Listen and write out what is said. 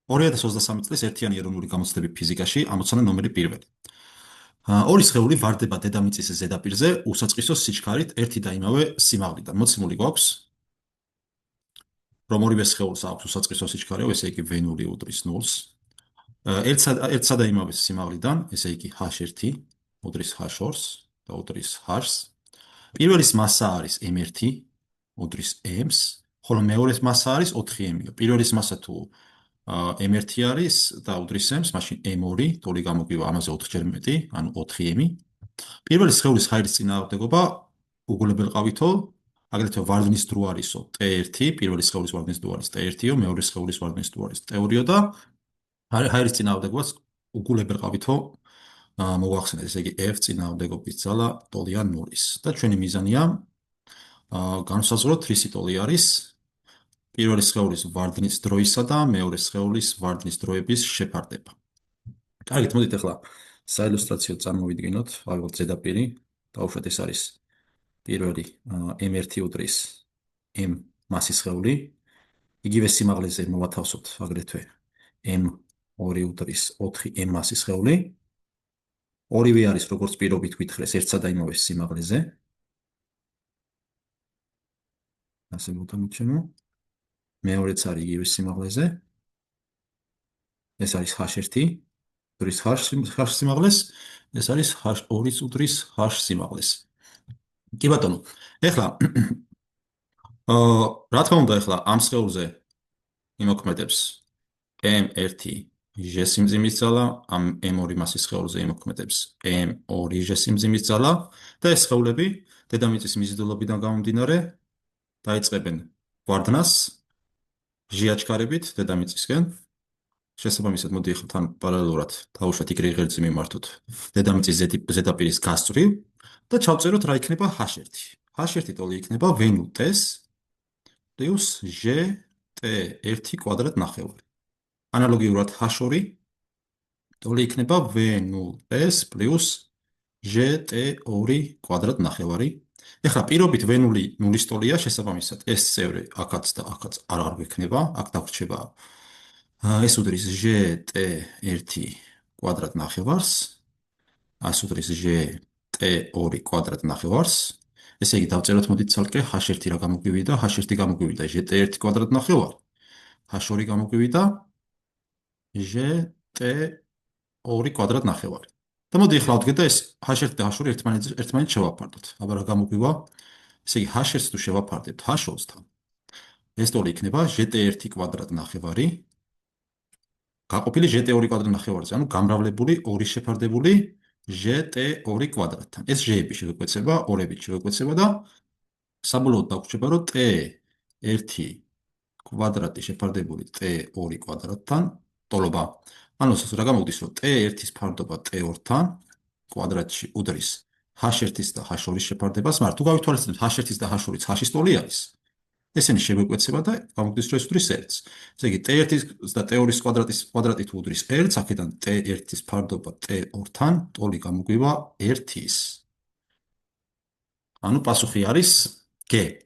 2023 წლის ერთიანი ეროვნული გამოცდები ფიზიკაში ამოცანა ნომერი 1. ორი სხეული ვარდება დედამიწის ზედაპირზე უსაწყისო სიჩქარით ერთი და იმავე სიმაღლიდან. მოცემული გვაქვს, რომ ორივე სხეულს აქვს უსაწყისო სიჩქარე, ესე იგი V0 უდრის 0-ს. ერთსა და იმავე სიმაღლიდან, ესე იგი H1 უდრის H2-ს და უდრის H-ს. პირველის მასა არის M1 უდრის M-ს, ხოლო მეორეს მასა არის 4M-ი. პირველის მასა თუ M1 არის და უდრის M-ს, მაშინ M2 ტოლი გამოგვივა ამაზე 4-ჯერ მეტი, ანუ 4M-ი. პირველი სხეულის ჰაერის წინააღმდეგობა უგულებელყავითო, აგრეთვე ვარდნის დრო არისო T1, პირველი სხეულის ვარდნის დრო არის T1-ო, მეორე სხეულის ვარდნის დრო არის T2-ო და ჰაერის წინააღმდეგობას უგულებელყავითო მოვახსენეთ, ესე იგი F წინააღმდეგობის ძალა ტოლია 0-ის. და ჩვენი მიზანია განვსაზღვროთ რისი ტოლი არის პირველი სხეულის ვარდნის დროისა და მეორე სხეულის ვარდნის დროების შეფარდება. კარგით, მოდით ახლა საილუსტრაციო წარმოვიდგინოთ, ავიღოთ ზედაპირი, დავუშვათ ეს არის პირველი M1 უდრის M მასის სხეული, იგივე სიმაღლეზე მოვათავსოთ აგრეთვე M2 უდრის 4M მასის სხეული. ორივე არის როგორც პირობით გითხრეს ერთსა და იმავე სიმაღლეზე. ასე მოვთამოჩემო. მეორეც არის იგივე სიმაღლეზე. ეს არის H1 უდრის H სიმაღლეს, ეს არის H2 უდრის H სიმაღლეს. კი ბატონო, ეხლა რა თქმა უნდა, ეხლა ამ სხეულზე იმოქმედებს M1 J სიმძიმის ძალა, ამ M2 მასის სხეულზე იმოქმედებს M2 J სიმძიმის ძალა და ეს სხეულები დედამიწის მიზიდულობიდან გამომდინარე დაიწყებენ ვარდნას ჟიაჩქარებით დედამიწისკენ. შესაბამისად, მოდი ახლა თან პარალელურად დავუშვათ იგრე ღერძი მიმართოთ დედამიწის ზედაპირის გასწვრივ და ჩავწეროთ რა იქნება H1. H1 ტოლი იქნება V0T-ს პლუს JT1 კვადრატ ნახევარი. ანალოგიურად H2 ტოლი იქნება V0S პლუს JT2 კვადრატ ნახევარი. ეხლა პირობით V0 0-ის ტოლია, შესაბამისად ეს წევრი აქაც და აქაც არ გვექნება, აქ დაგვრჩება ეს უდრის JT1 კვადრატ ნახევარს, ეს უდრის JT2 კვადრატ ნახევარს. ესე იგი დავწეროთ, მოდით ცალკე H1 რა გამოგვივიდა, H1 გამოგვივიდა JT1 კვადრატ ნახევარი, H2 გამოგვივიდა JT2 კვადრატ ნახევარი. და მოდი ახლა ვდგეთ და ეს H1 და H2 ერთმანეთს შევაფარდოთ. აბა რა გამოგვივა? ესე იგი H1-ს თუ შევაფარდებთ H2-სთან, ეს ტოლი იქნება JT1 კვადრატ ნახევარი გაყოფილი JT2 კვადრატ ნახევარზე, ანუ გამრავლებული 2 შეფარდებული JT2 კვადრატთან. ეს J-ები შევეკვეცება, 2-ებით შევეკვეცება და საბოლოოდ დაგვრჩება, რომ T1 კვადრატი შეფარდებული T2 კვადრატთან ტოლობა. ანუ რა გამოვდის, რომ T1-ის ფარდობა T2-თან კვადრატში უდრის H1-ის და H2-ის შეფარდებას, მაგრამ თუ გავითვალისწინებთ H1-ის და H2-ის H-ის ტოლი არის, ესენი შევეკვეცება და გამოვდის, რომ ეს უდრის 1-ს. ესე იგი T1-ის და T2-ის კვადრატი თუ უდრის 1-ს, აქედან T1-ის ფარდობა T2-თან ტოლი გამოგვივა 1-ის. ანუ პასუხი არის G.